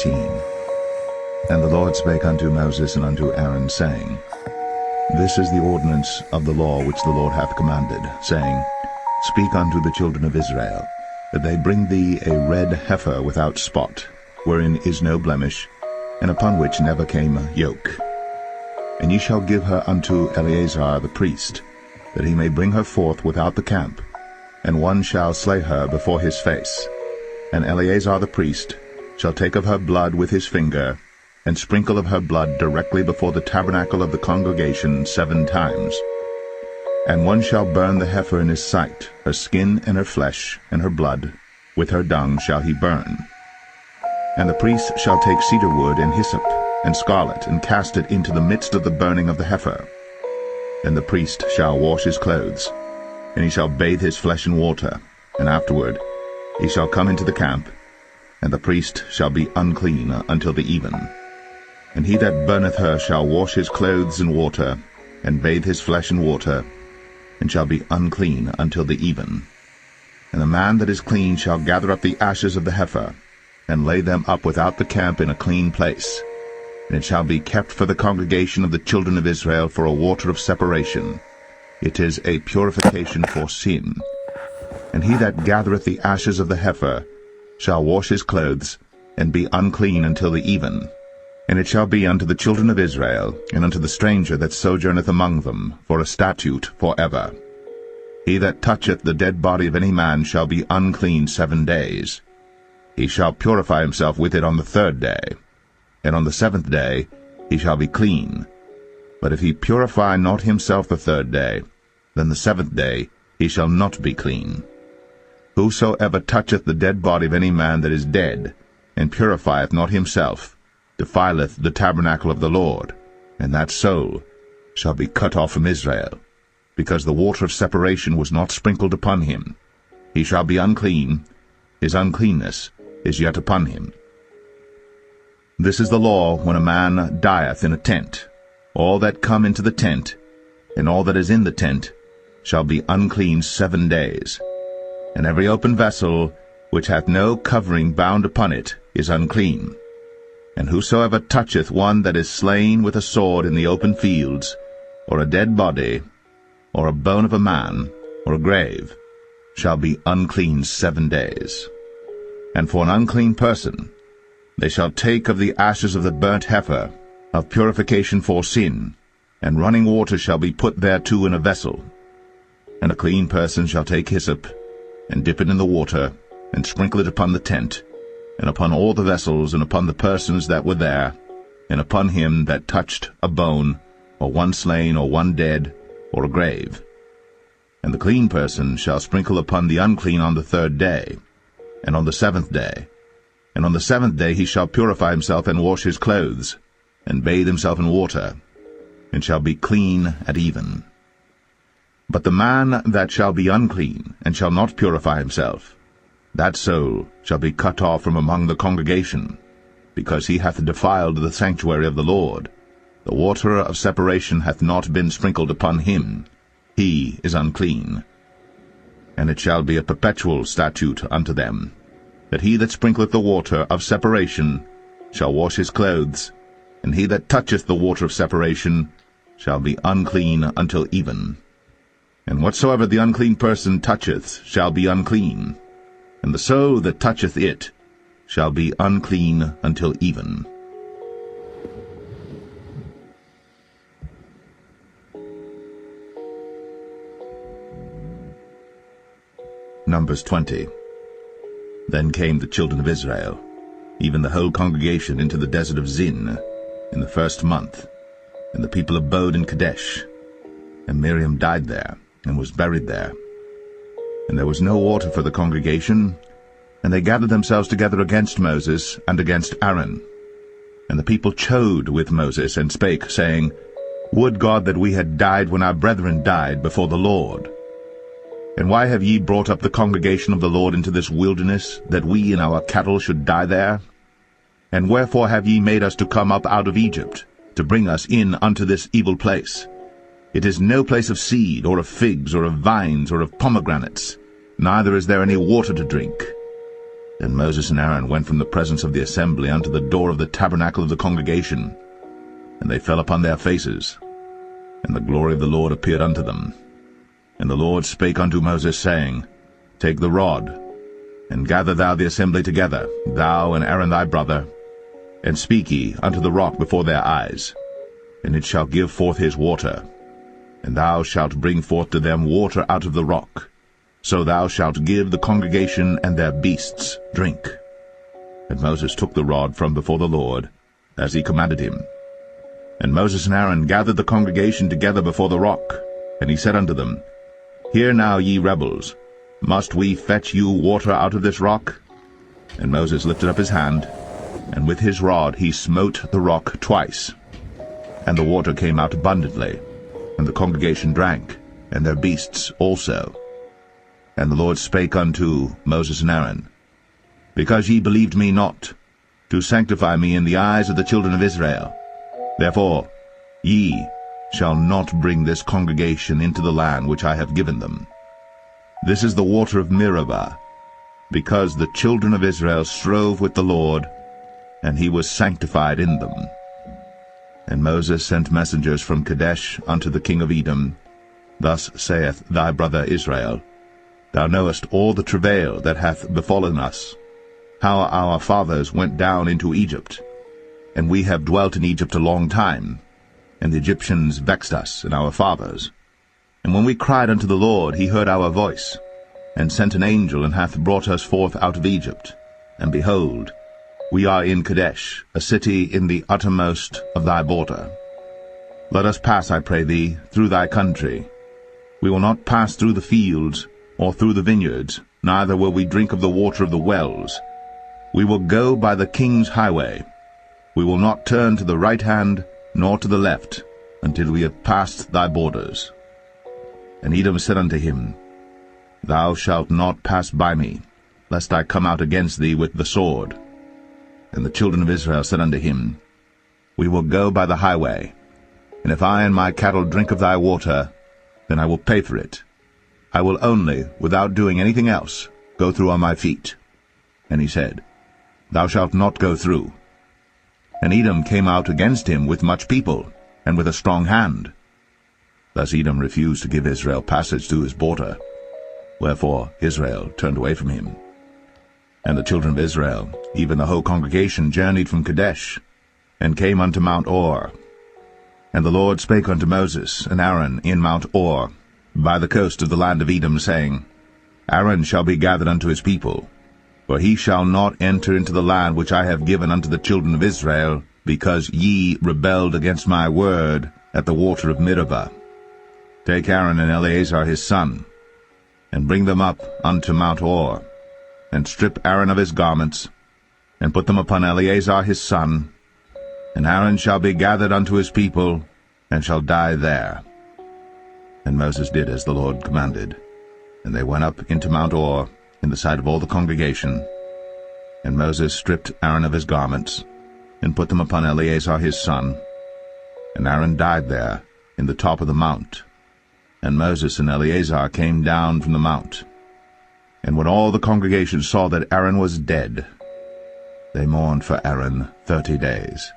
19. And the Lord spake unto Moses and unto Aaron, saying, This is the ordinance of the law which the Lord hath commanded, saying, Speak unto the children of Israel, that they bring thee a red heifer without spot, wherein is no blemish, and upon which never came yoke. And ye shall give her unto Eleazar the priest, that he may bring her forth without the camp, and one shall slay her before his face. And Eleazar the priest shall take of her blood with his finger, and sprinkle of her blood directly before the tabernacle of the congregation 7 times. And one shall burn the heifer in his sight, her skin and her flesh and her blood, with her dung shall he burn. And the priest shall take cedar wood and hyssop and scarlet, and cast it into the midst of the burning of the heifer. Then the priest shall wash his clothes, and he shall bathe his flesh in water, and afterward he shall come into the camp, and the priest shall be unclean until the even. And he that burneth her shall wash his clothes in water, and bathe his flesh in water, and shall be unclean until the even. And the man that is clean shall gather up the ashes of the heifer, and lay them up without the camp in a clean place. And it shall be kept for the congregation of the children of Israel for a water of separation. It is a purification for sin. And he that gathereth the ashes of the heifer shall wash his clothes, and be unclean until the even. And it shall be unto the children of Israel, and unto the stranger that sojourneth among them, for a statute for ever. He that toucheth the dead body of any man shall be unclean 7 days. He shall purify himself with it on the 3rd day, and on the 7th day he shall be clean. But if he purify not himself the 3rd day, then the 7th day he shall not be clean. Whosoever toucheth the dead body of any man that is dead, and purifieth not himself, defileth the tabernacle of the Lord, and that soul shall be cut off from Israel, because the water of separation was not sprinkled upon him. He shall be unclean, his uncleanness is yet upon him. This is the law when a man dieth in a tent. All that come into the tent, and all that is in the tent, shall be unclean 7 days. And every open vessel which hath no covering bound upon it is unclean. And whosoever toucheth one that is slain with a sword in the open fields, or a dead body, or a bone of a man, or a grave, shall be unclean 7 days. And for an unclean person they shall take of the ashes of the burnt heifer, of purification for sin, and running water shall be put thereto in a vessel. And a clean person shall take hyssop, and dip it in the water, and sprinkle it upon the tent, and upon all the vessels, and upon the persons that were there, and upon him that touched a bone, or one slain, or one dead, or a grave. And the clean person shall sprinkle upon the unclean on the 3rd day, and on the 7th day. And on the 7th day he shall purify himself, and wash his clothes, and bathe himself in water, and shall be clean at even. But the man that shall be unclean, and shall not purify himself, that soul shall be cut off from among the congregation, because he hath defiled the sanctuary of the Lord. The water of separation hath not been sprinkled upon him. He is unclean. And it shall be a perpetual statute unto them, that he that sprinkleth the water of separation shall wash his clothes, and he that toucheth the water of separation shall be unclean until even. And whatsoever the unclean person toucheth shall be unclean, and the soul that toucheth it shall be unclean until even. Numbers 20. Then came the children of Israel, even the whole congregation, into the desert of Zin, in the 1st month, and the people abode in Kadesh. And Miriam died there, and was buried there. And there was no water for the congregation, and they gathered themselves together against Moses and against Aaron. And the people chode with Moses, and spake, saying, Would God that we had died when our brethren died before the Lord! And why have ye brought up the congregation of the Lord into this wilderness, that we and our cattle should die there? And wherefore have ye made us to come up out of Egypt, to bring us in unto this evil place? It is no place of seed, or of figs, or of vines, or of pomegranates, neither is there any water to drink. Then Moses and Aaron went from the presence of the assembly unto the door of the tabernacle of the congregation, and they fell upon their faces, and the glory of the Lord appeared unto them. And the Lord spake unto Moses, saying, Take the rod, and gather thou the assembly together, thou and Aaron thy brother, and speak ye unto the rock before their eyes, and it shall give forth his water. And thou shalt bring forth to them water out of the rock. So thou shalt give the congregation and their beasts drink. And Moses took the rod from before the Lord, as he commanded him. And Moses and Aaron gathered the congregation together before the rock. And he said unto them, Hear now, ye rebels, must we fetch you water out of this rock? And Moses lifted up his hand, and with his rod he smote the rock twice. And the water came out abundantly, and the congregation drank, and their beasts also. And the Lord spake unto Moses and Aaron, Because ye believed me not, to sanctify me in the eyes of the children of Israel, therefore ye shall not bring this congregation into the land which I have given them. This is the water of Meribah, because the children of Israel strove with the Lord, and he was sanctified in them. And Moses sent messengers from Kadesh unto the king of Edom. Thus saith thy brother Israel, Thou knowest all the travail that hath befallen us, how our fathers went down into Egypt. And we have dwelt in Egypt a long time, and the Egyptians vexed us and our fathers. And when we cried unto the Lord, he heard our voice, and sent an angel, and hath brought us forth out of Egypt. And behold, we are in Kadesh, a city in the uttermost of thy border. Let us pass, I pray thee, through thy country. We will not pass through the fields, or through the vineyards, neither will we drink of the water of the wells. We will go by the king's highway. We will not turn to the right hand, nor to the left, until we have passed thy borders. And Edom said unto him, Thou shalt not pass by me, lest I come out against thee with the sword. And the children of Israel said unto him, We will go by the highway, and if I and my cattle drink of thy water, then I will pay for it. I will only, without doing anything else, go through on my feet. And he said, Thou shalt not go through. And Edom came out against him with much people, and with a strong hand. Thus Edom refused to give Israel passage through his border. Wherefore Israel turned away from him. And the children of Israel, even the whole congregation, journeyed from Kadesh, and came unto Mount Or. And the Lord spake unto Moses and Aaron in Mount Or, by the coast of the land of Edom, saying, Aaron shall be gathered unto his people, for he shall not enter into the land which I have given unto the children of Israel, because ye rebelled against my word at the water of Meribah. Take Aaron and Eleazar his son, and bring them up unto Mount Or, and strip Aaron of his garments, and put them upon Eleazar his son, and Aaron shall be gathered unto his people, and shall die there. And Moses did as the Lord commanded, and they went up into Mount Or in the sight of all the congregation. And Moses stripped Aaron of his garments, and put them upon Eleazar his son, and Aaron died there in the top of the mount. And Moses and Eleazar came down from the mount. And when all the congregation saw that Aaron was dead, they mourned for Aaron 30 days,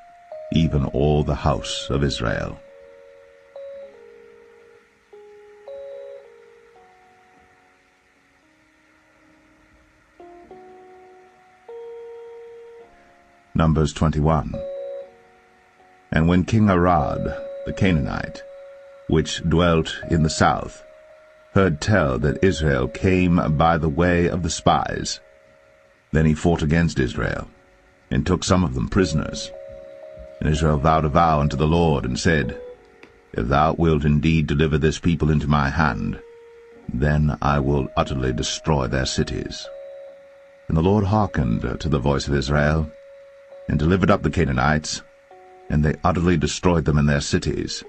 even all the house of Israel. Numbers 21. And when King Arad, the Canaanite, which dwelt in the south, heard tell that Israel came by the way of the spies, then he fought against Israel, and took some of them prisoners. And Israel vowed a vow unto the Lord, and said, If thou wilt indeed deliver this people into my hand, then I will utterly destroy their cities. And the Lord hearkened to the voice of Israel, and delivered up the Canaanites, and they utterly destroyed them in their cities.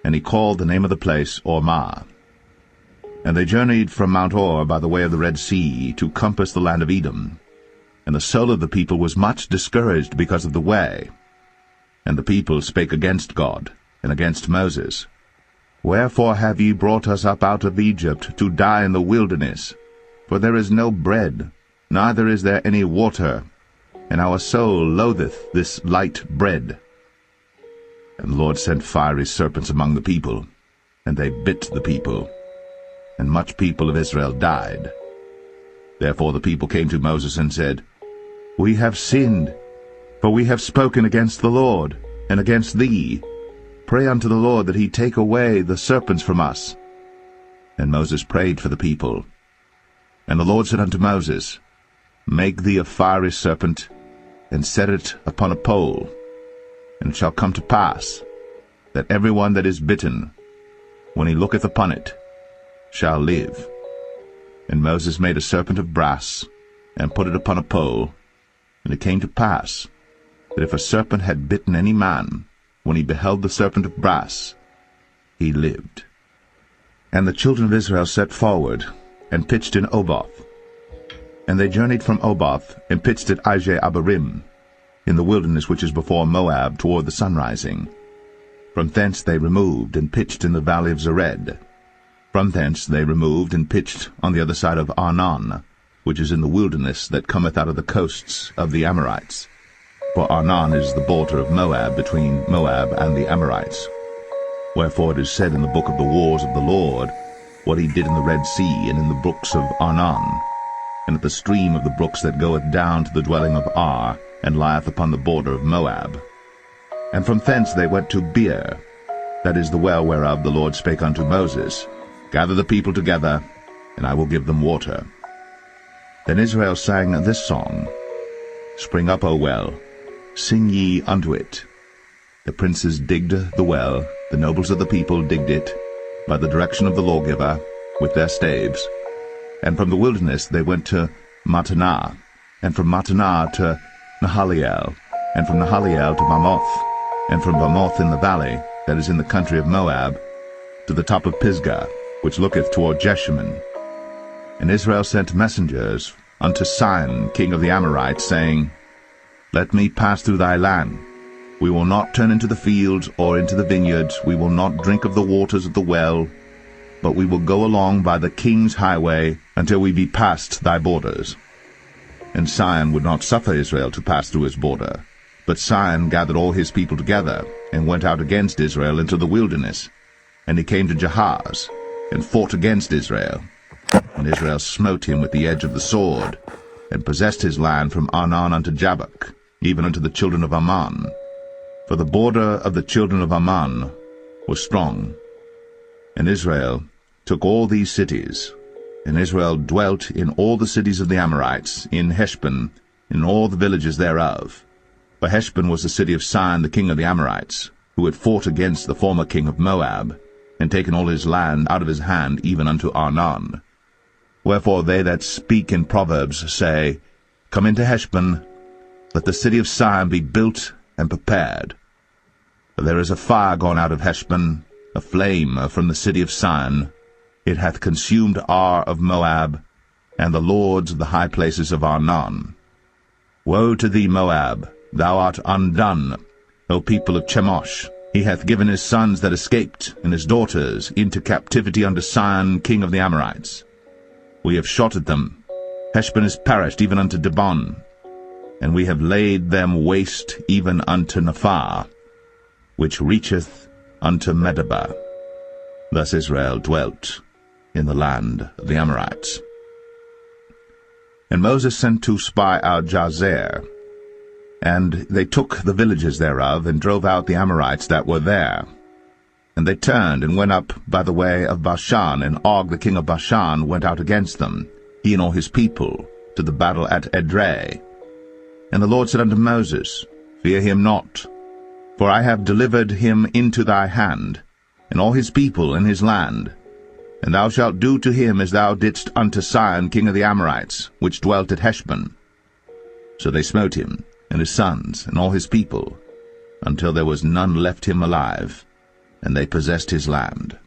And he called the name of the place Ormah. And they journeyed from Mount Or by the way of the Red Sea to compass the land of Edom. And the soul of the people was much discouraged because of the way. And the people spake against God, and against Moses. Wherefore have ye brought us up out of Egypt, to die in the wilderness? For there is no bread, neither is there any water, and our soul loatheth this light bread. And the Lord sent fiery serpents among the people, and they bit the people, and much people of Israel died. Therefore the people came to Moses and said, We have sinned, for we have spoken against the Lord, and against thee. Pray unto the Lord that he take away the serpents from us. And Moses prayed for the people. And the Lord said unto Moses, Make thee a fiery serpent, and set it upon a pole. And it shall come to pass, that every one that is bitten, when he looketh upon it, shall live. And Moses made a serpent of brass, and put it upon a pole. And it came to pass, that if a serpent had bitten any man, when he beheld the serpent of brass, he lived. And the children of Israel set forward, and pitched in Oboth. And they journeyed from Oboth, and pitched at Ije-Abarim, in the wilderness which is before Moab, toward the sunrising. From thence they removed, and pitched in the valley of Zered. From thence they removed, and pitched on the other side of Arnon, which is in the wilderness that cometh out of the coasts of the Amorites. For Arnon is the border of Moab, between Moab and the Amorites. Wherefore it is said in the book of the wars of the Lord, what he did in the Red Sea, and in the brooks of Arnon, and at the stream of the brooks that goeth down to the dwelling of Ar, and lieth upon the border of Moab. And from thence they went to Beer, that is the well whereof the Lord spake unto Moses, Gather the people together, and I will give them water. Then Israel sang this song, Spring up, O well, sing ye unto it. The princes digged the well, the nobles of the people digged it, by the direction of the lawgiver, with their staves. And from the wilderness they went to Mattanah, and from Mattanah to Nahaliel, and from Nahaliel to Bamoth, and from Bamoth in the valley, that is in the country of Moab, to the top of Pisgah, which looketh toward Jeshimon. And Israel sent messengers unto Sihon, king of the Amorites, saying, Let me pass through thy land. We will not turn into the fields or into the vineyards, we will not drink of the waters of the well, but we will go along by the king's highway until we be past thy borders. And Sihon would not suffer Israel to pass through his border. But Sihon gathered all his people together, and went out against Israel into the wilderness. And he came to Jahaz, and fought against Israel. And Israel smote him with the edge of the sword, and possessed his land from Arnon unto Jabbok, even unto the children of Ammon. For the border of the children of Ammon was strong. And Israel took all these cities, and Israel dwelt in all the cities of the Amorites, in Heshbon, in all the villages thereof. For Heshbon was the city of Sihon the king of the Amorites, who had fought against the former king of Moab, and taken all his land out of his hand, even unto Arnon. Wherefore they that speak in Proverbs say, Come into Heshbon, let the city of Sihon be built and prepared. For there is a fire gone out of Heshbon, a flame from the city of Sihon. It hath consumed Ar of Moab, and the lords of the high places of Arnon. Woe to thee, Moab! Thou art undone, O people of Chemosh! He hath given his sons that escaped, and his daughters, into captivity unto Sihon king of the Amorites. We have shot at them. Heshbon is perished even unto Dibon, and we have laid them waste even unto Nephah, which reacheth unto Medeba. Thus Israel dwelt in the land of the Amorites. And Moses sent to spy out Jazer, and they took the villages thereof, and drove out the Amorites that were there. And they turned, and went up by the way of Bashan, and Og the king of Bashan went out against them, he and all his people, to the battle at Edrei. And the Lord said unto Moses, Fear him not, for I have delivered him into thy hand, and all his people and his land. And thou shalt do to him as thou didst unto Sihon king of the Amorites, which dwelt at Heshbon. So they smote him, and his sons, and all his people, until there was none left him alive, and they possessed his land.